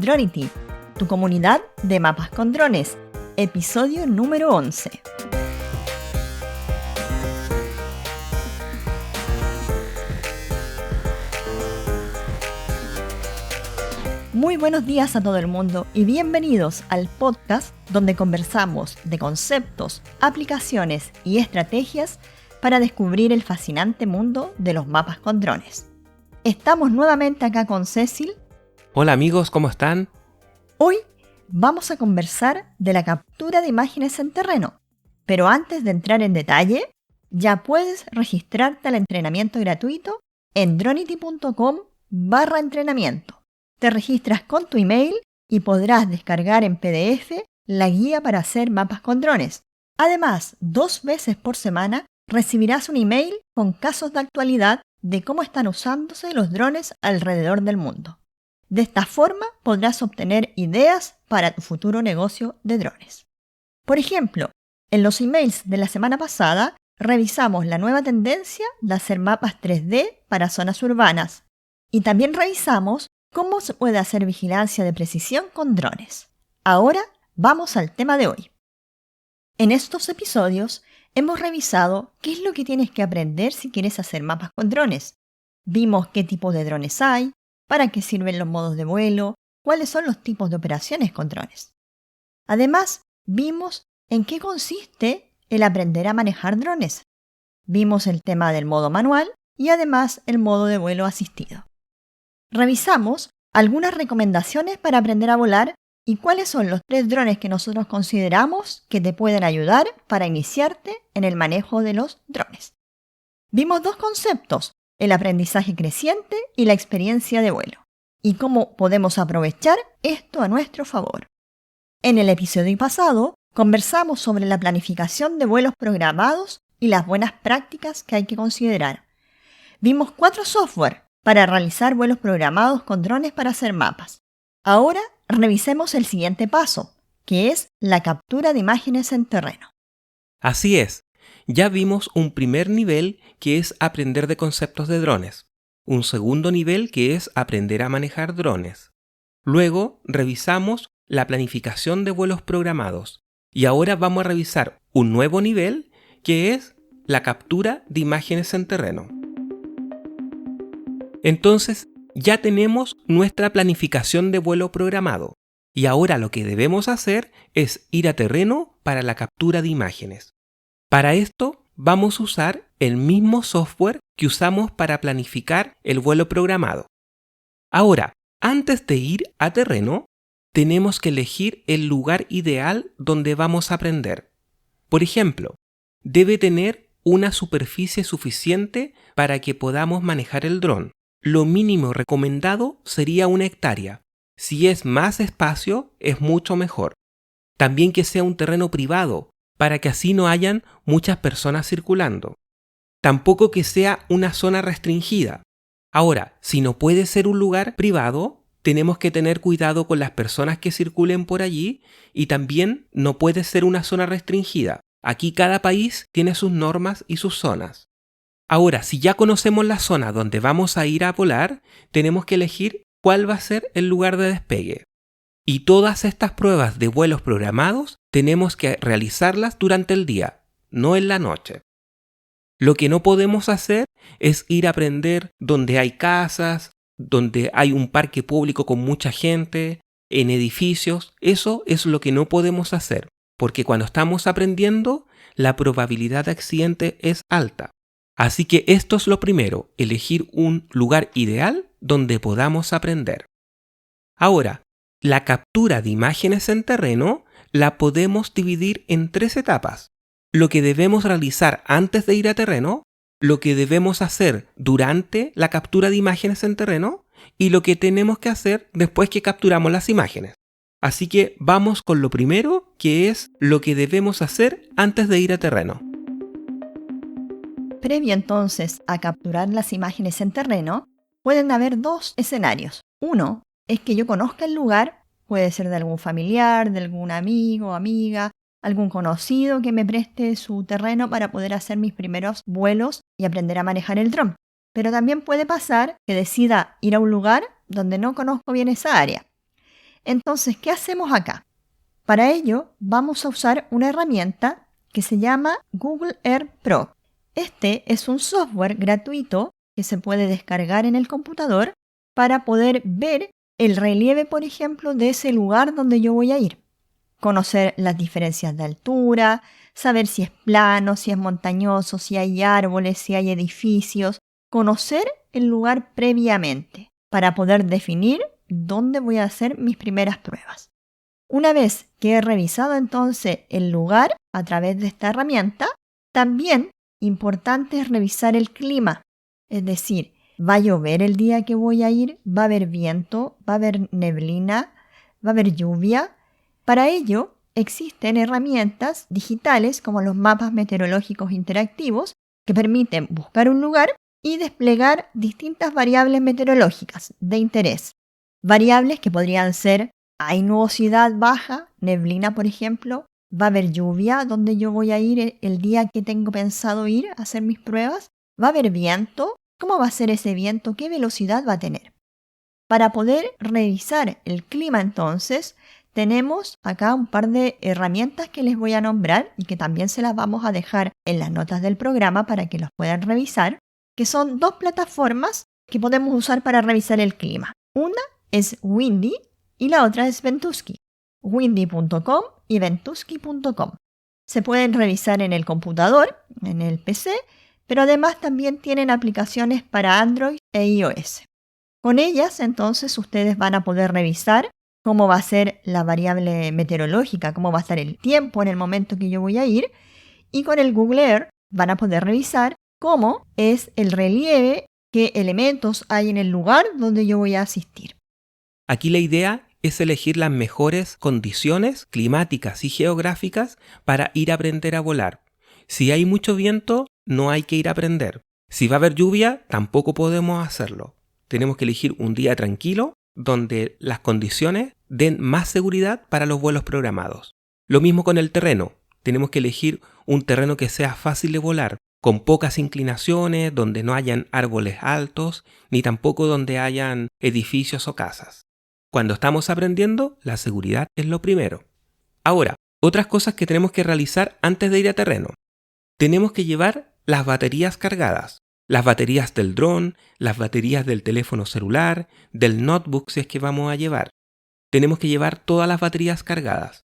Dronity, tu comunidad de mapas con drones, episodio número 11. Muy buenos días a todo el mundo y bienvenidos al podcast donde conversamos de conceptos, aplicaciones y estrategias para descubrir el fascinante mundo de los mapas con drones. Estamos nuevamente acá con Cecil. Hola amigos, ¿cómo están? Hoy vamos a conversar de la captura de imágenes en terreno, pero antes de entrar en detalle, ya puedes registrarte al entrenamiento gratuito en dronity.com/entrenamiento. Te registras con tu email y podrás descargar en PDF la guía para hacer mapas con drones. Además, 2 veces por semana recibirás un email con casos de actualidad de cómo están usándose los drones alrededor del mundo. De esta forma podrás obtener ideas para tu futuro negocio de drones. Por ejemplo, en los emails de la semana pasada revisamos la nueva tendencia de hacer mapas 3D para zonas urbanas y también revisamos cómo se puede hacer vigilancia de precisión con drones. Ahora vamos al tema de hoy. En estos episodios hemos revisado qué es lo que tienes que aprender si quieres hacer mapas con drones. Vimos qué tipo de drones hay, para qué sirven los modos de vuelo, cuáles son los tipos de operaciones con drones. Además, vimos en qué consiste el aprender a manejar drones. Vimos el tema del modo manual y además el modo de vuelo asistido. Revisamos algunas recomendaciones para aprender a volar y cuáles son los 3 drones que nosotros consideramos que te pueden ayudar para iniciarte en el manejo de los drones. Vimos 2 conceptos, el aprendizaje creciente y la experiencia de vuelo, y cómo podemos aprovechar esto a nuestro favor. En el episodio pasado conversamos sobre la planificación de vuelos programados y las buenas prácticas que hay que considerar. Vimos 4 software para realizar vuelos programados con drones para hacer mapas. Ahora revisemos el siguiente paso, que es la captura de imágenes en terreno. Así es. Ya vimos un primer nivel que es aprender de conceptos de drones, un segundo nivel que es aprender a manejar drones. Luego revisamos la planificación de vuelos programados y ahora vamos a revisar un nuevo nivel que es la captura de imágenes en terreno. Entonces ya tenemos nuestra planificación de vuelo programado y ahora lo que debemos hacer es ir a terreno para la captura de imágenes. Para esto vamos a usar el mismo software que usamos para planificar el vuelo programado. Ahora, antes de ir a terreno, tenemos que elegir el lugar ideal donde vamos a aprender. Por ejemplo, debe tener una superficie suficiente para que podamos manejar el dron. Lo mínimo recomendado sería 1 hectárea. Si es más espacio, es mucho mejor. También que sea un terreno privado, para que así no hayan muchas personas circulando. Tampoco que sea una zona restringida. Ahora, si no puede ser un lugar privado, tenemos que tener cuidado con las personas que circulen por allí y también no puede ser una zona restringida. Aquí cada país tiene sus normas y sus zonas. Ahora, si ya conocemos la zona donde vamos a ir a volar, tenemos que elegir cuál va a ser el lugar de despegue. Y todas estas pruebas de vuelos programados tenemos que realizarlas durante el día, no en la noche. Lo que no podemos hacer es ir a aprender donde hay casas, donde hay un parque público con mucha gente, en edificios. Eso es lo que no podemos hacer, porque cuando estamos aprendiendo, la probabilidad de accidente es alta. Así que esto es lo primero, elegir un lugar ideal donde podamos aprender. Ahora, la captura de imágenes en terreno la podemos dividir en 3 etapas. Lo que debemos realizar antes de ir a terreno, lo que debemos hacer durante la captura de imágenes en terreno y lo que tenemos que hacer después que capturamos las imágenes. Así que vamos con lo primero, que es lo que debemos hacer antes de ir a terreno. Previo entonces a capturar las imágenes en terreno, pueden haber 2 escenarios. Uno es que yo conozca el lugar, puede ser de algún familiar, de algún amigo o amiga, algún conocido que me preste su terreno para poder hacer mis primeros vuelos y aprender a manejar el dron. Pero también puede pasar que decida ir a un lugar donde no conozco bien esa área. Entonces, ¿qué hacemos acá? Para ello, vamos a usar una herramienta que se llama Google Earth Pro. Este es un software gratuito que se puede descargar en el computador para poder ver el relieve, por ejemplo, de ese lugar donde yo voy a ir. Conocer las diferencias de altura, saber si es plano, si es montañoso, si hay árboles, si hay edificios. Conocer el lugar previamente para poder definir dónde voy a hacer mis primeras pruebas. Una vez que he revisado entonces el lugar a través de esta herramienta, también importante es revisar el clima. Es decir, ¿va a llover el día que voy a ir? ¿Va a haber viento? ¿Va a haber neblina? ¿Va a haber lluvia? Para ello, existen herramientas digitales como los mapas meteorológicos interactivos que permiten buscar un lugar y desplegar distintas variables meteorológicas de interés. Variables que podrían ser: hay nubosidad baja, neblina por ejemplo, va a haber lluvia donde yo voy a ir el día que tengo pensado ir a hacer mis pruebas, va a haber viento, ¿cómo va a ser ese viento? ¿Qué velocidad va a tener? Para poder revisar el clima entonces, tenemos acá un par de herramientas que les voy a nombrar y que también se las vamos a dejar en las notas del programa para que los puedan revisar, que son dos plataformas que podemos usar para revisar el clima. Una es Windy y la otra es Ventusky, windy.com y ventusky.com. Se pueden revisar en el computador, en el PC, pero además también tienen aplicaciones para Android e iOS. Con ellas, entonces, ustedes van a poder revisar cómo va a ser la variable meteorológica, cómo va a estar el tiempo en el momento que yo voy a ir, y con el Google Earth van a poder revisar cómo es el relieve, qué elementos hay en el lugar donde yo voy a asistir. Aquí la idea es elegir las mejores condiciones climáticas y geográficas para ir a aprender a volar. Si hay mucho viento, no hay que ir a aprender. Si va a haber lluvia, tampoco podemos hacerlo. Tenemos que elegir un día tranquilo donde las condiciones den más seguridad para los vuelos programados. Lo mismo con el terreno. Tenemos que elegir un terreno que sea fácil de volar, con pocas inclinaciones, donde no hayan árboles altos, ni tampoco donde hayan edificios o casas. Cuando estamos aprendiendo, la seguridad es lo primero. Ahora, otras cosas que tenemos que realizar antes de ir a terreno. Tenemos que llevar las baterías cargadas. Las baterías del dron, las baterías del teléfono celular, del notebook si es que vamos a llevar. Tenemos que llevar todas las baterías cargadas.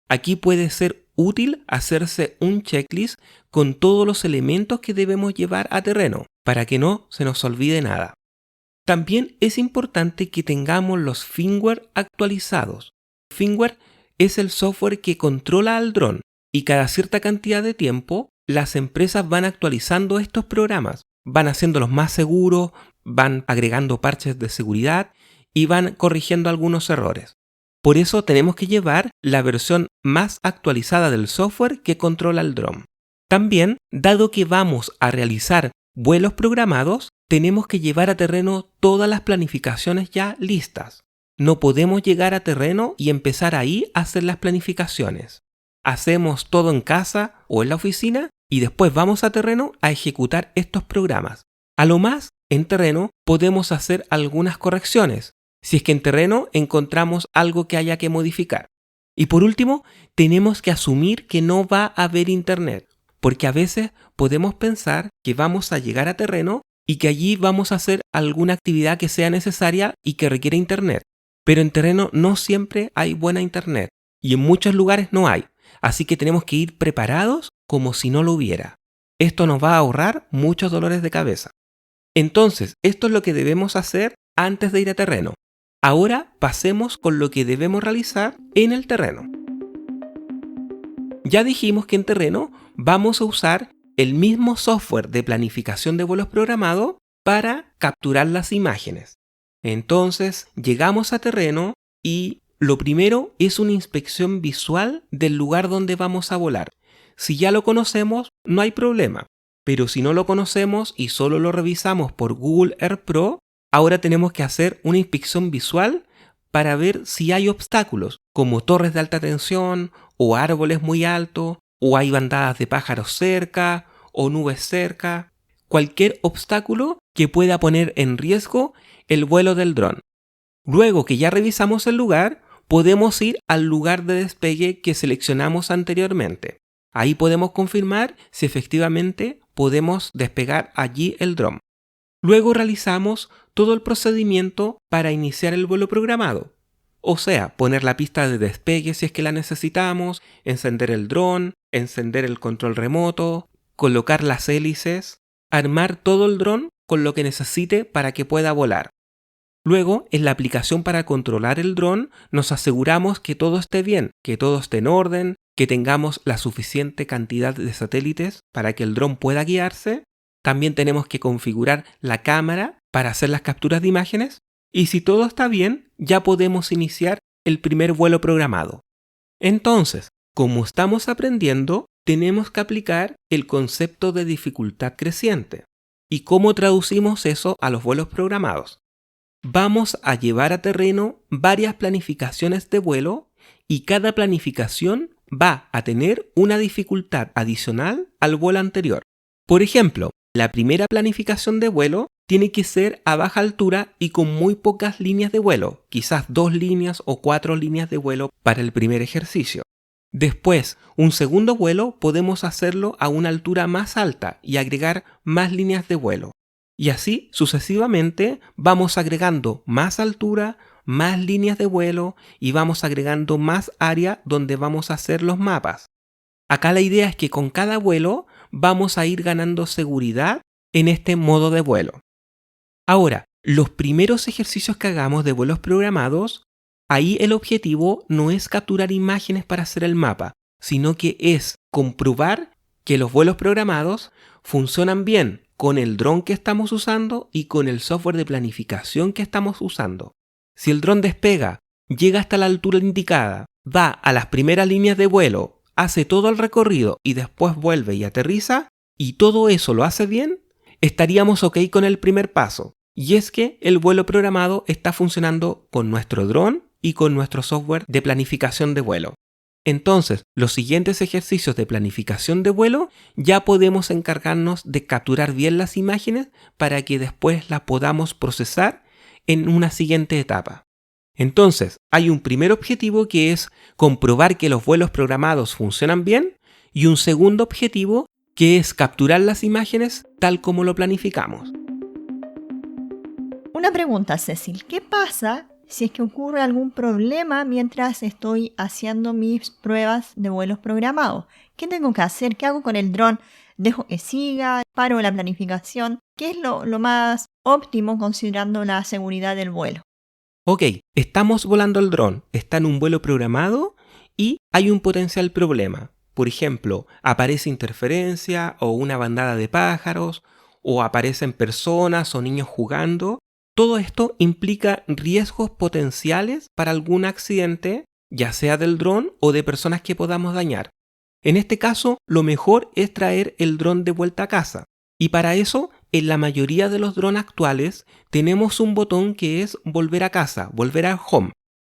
Aquí puede ser útil hacerse un checklist con todos los elementos que debemos llevar a terreno, para que no se nos olvide nada. También es importante que tengamos los firmware actualizados. Firmware es el software que controla al dron y cada cierta cantidad de tiempo las empresas van actualizando estos programas, van haciéndolos más seguros, van agregando parches de seguridad y van corrigiendo algunos errores. Por eso tenemos que llevar la versión más actualizada del software que controla el dron. También, dado que vamos a realizar vuelos programados, tenemos que llevar a terreno todas las planificaciones ya listas. No podemos llegar a terreno y empezar ahí a hacer las planificaciones. Hacemos todo en casa o en la oficina y después vamos a terreno a ejecutar estos programas. A lo más, en terreno podemos hacer algunas correcciones, si es que en terreno encontramos algo que haya que modificar. Y por último, tenemos que asumir que no va a haber internet, porque a veces podemos pensar que vamos a llegar a terreno y que allí vamos a hacer alguna actividad que sea necesaria y que requiere internet. Pero en terreno no siempre hay buena internet y en muchos lugares no hay, así que tenemos que ir preparados como si no lo hubiera. Esto nos va a ahorrar muchos dolores de cabeza. Entonces, esto es lo que debemos hacer antes de ir a terreno. Ahora pasemos con lo que debemos realizar en el terreno. Ya dijimos que en terreno vamos a usar el mismo software de planificación de vuelos programado para capturar las imágenes. Entonces, llegamos a terreno y lo primero es una inspección visual del lugar donde vamos a volar. Si ya lo conocemos, no hay problema. Pero si no lo conocemos y solo lo revisamos por Google Earth Pro, ahora tenemos que hacer una inspección visual para ver si hay obstáculos, como torres de alta tensión, o árboles muy altos, o hay bandadas de pájaros cerca, o nubes cerca. Cualquier obstáculo que pueda poner en riesgo el vuelo del dron. Luego que ya revisamos el lugar, podemos ir al lugar de despegue que seleccionamos anteriormente. Ahí podemos confirmar si efectivamente podemos despegar allí el dron. Luego realizamos todo el procedimiento para iniciar el vuelo programado. O sea, poner la pista de despegue si es que la necesitamos, encender el dron, encender el control remoto, colocar las hélices, armar todo el dron con lo que necesite para que pueda volar. Luego, en la aplicación para controlar el dron, nos aseguramos que todo esté bien, que todo esté en orden, que tengamos la suficiente cantidad de satélites para que el dron pueda guiarse. También tenemos que configurar la cámara para hacer las capturas de imágenes. Y si todo está bien, ya podemos iniciar el primer vuelo programado. Entonces, como estamos aprendiendo, tenemos que aplicar el concepto de dificultad creciente. ¿Y cómo traducimos eso a los vuelos programados? Vamos a llevar a terreno varias planificaciones de vuelo y cada planificación va a tener una dificultad adicional al vuelo anterior. Por ejemplo, la primera planificación de vuelo tiene que ser a baja altura y con muy pocas líneas de vuelo, quizás 2 líneas o 4 líneas de vuelo para el primer ejercicio. Después, un segundo vuelo podemos hacerlo a una altura más alta y agregar más líneas de vuelo. Y así sucesivamente vamos agregando más altura, más líneas de vuelo y vamos agregando más área donde vamos a hacer los mapas. Acá la idea es que con cada vuelo vamos a ir ganando seguridad en este modo de vuelo. Ahora, los primeros ejercicios que hagamos de vuelos programados, ahí el objetivo no es capturar imágenes para hacer el mapa, sino que es comprobar que los vuelos programados funcionan bien con el dron que estamos usando y con el software de planificación que estamos usando. Si el dron despega, llega hasta la altura indicada, va a las primeras líneas de vuelo, hace todo el recorrido y después vuelve y aterriza, y todo eso lo hace bien, estaríamos ok con el primer paso. Y es que el vuelo programado está funcionando con nuestro dron y con nuestro software de planificación de vuelo. Entonces, los siguientes ejercicios de planificación de vuelo ya podemos encargarnos de capturar bien las imágenes para que después las podamos procesar en una siguiente etapa. Entonces, hay un primer objetivo que es comprobar que los vuelos programados funcionan bien y un segundo objetivo que es capturar las imágenes tal como lo planificamos. Una pregunta, Cecil. ¿Qué pasa si es que ocurre algún problema mientras estoy haciendo mis pruebas de vuelos programados? ¿Qué tengo que hacer? ¿Qué hago con el dron? ¿Dejo que siga? ¿Paro la planificación? ¿Qué es lo más óptimo considerando la seguridad del vuelo? Ok, estamos volando el dron, está en un vuelo programado y hay un potencial problema. Por ejemplo, aparece interferencia o una bandada de pájaros, o aparecen personas o niños jugando. Todo esto implica riesgos potenciales para algún accidente, ya sea del dron o de personas que podamos dañar. En este caso, lo mejor es traer el dron de vuelta a casa. Y para eso, en la mayoría de los drones actuales, tenemos un botón que es volver a casa, volver al home.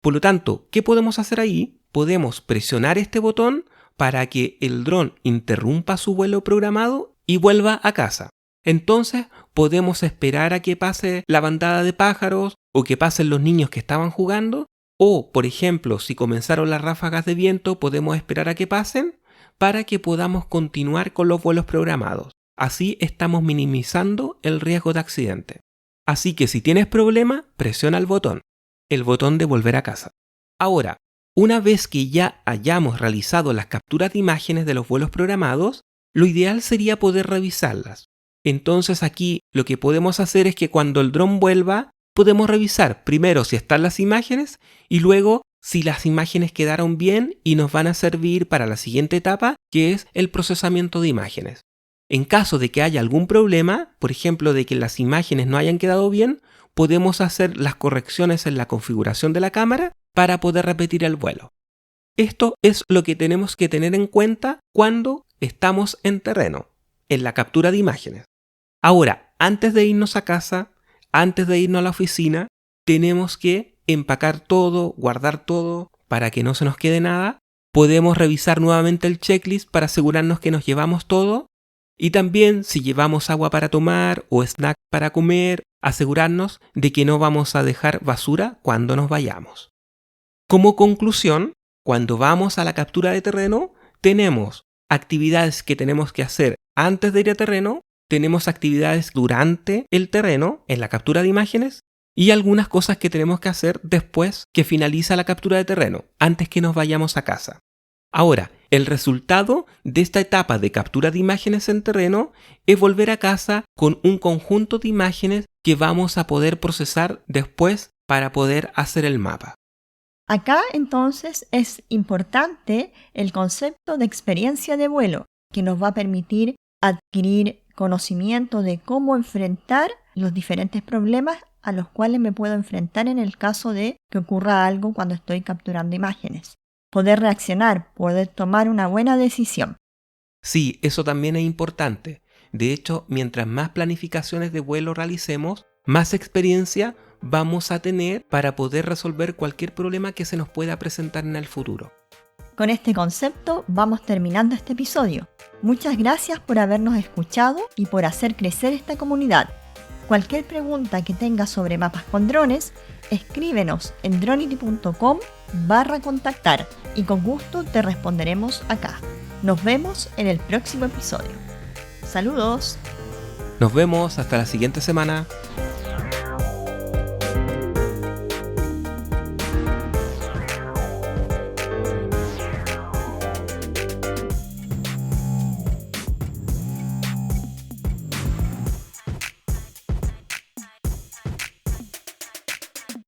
Por lo tanto, ¿qué podemos hacer ahí? Podemos presionar este botón para que el dron interrumpa su vuelo programado y vuelva a casa. Entonces podemos esperar a que pase la bandada de pájaros o que pasen los niños que estaban jugando, o por ejemplo si comenzaron las ráfagas de viento podemos esperar a que pasen para que podamos continuar con los vuelos programados. Así estamos minimizando el riesgo de accidente. Así que si tienes problema, presiona el botón de volver a casa. Ahora, una vez que ya hayamos realizado las capturas de imágenes de los vuelos programados, lo ideal sería poder revisarlas. Entonces aquí lo que podemos hacer es que cuando el dron vuelva, podemos revisar primero si están las imágenes y luego si las imágenes quedaron bien y nos van a servir para la siguiente etapa, que es el procesamiento de imágenes. En caso de que haya algún problema, por ejemplo de que las imágenes no hayan quedado bien, podemos hacer las correcciones en la configuración de la cámara para poder repetir el vuelo. Esto es lo que tenemos que tener en cuenta cuando estamos en terreno, en la captura de imágenes. Ahora, antes de irnos a casa, antes de irnos a la oficina, tenemos que empacar todo, guardar todo para que no se nos quede nada. Podemos revisar nuevamente el checklist para asegurarnos que nos llevamos todo. Y también si llevamos agua para tomar o snack para comer, asegurarnos de que no vamos a dejar basura cuando nos vayamos. Como conclusión, cuando vamos a la captura de terreno, tenemos actividades que tenemos que hacer antes de ir a terreno, tenemos actividades durante el terreno, en la captura de imágenes, y algunas cosas que tenemos que hacer después que finaliza la captura de terreno, antes que nos vayamos a casa. Ahora, el resultado de esta etapa de captura de imágenes en terreno es volver a casa con un conjunto de imágenes que vamos a poder procesar después para poder hacer el mapa. Acá entonces es importante el concepto de experiencia de vuelo, que nos va a permitir adquirir conocimiento de cómo enfrentar los diferentes problemas a los cuales me puedo enfrentar en el caso de que ocurra algo cuando estoy capturando imágenes. Poder reaccionar, poder tomar una buena decisión. Sí, eso también es importante. De hecho, mientras más planificaciones de vuelo realicemos, más experiencia vamos a tener para poder resolver cualquier problema que se nos pueda presentar en el futuro. Con este concepto vamos terminando este episodio. Muchas gracias por habernos escuchado y por hacer crecer esta comunidad. Cualquier pregunta que tengas sobre mapas con drones, escríbenos en dronity.com/contactar y con gusto te responderemos acá. Nos vemos en el próximo episodio. ¡Saludos! Nos vemos hasta la siguiente semana.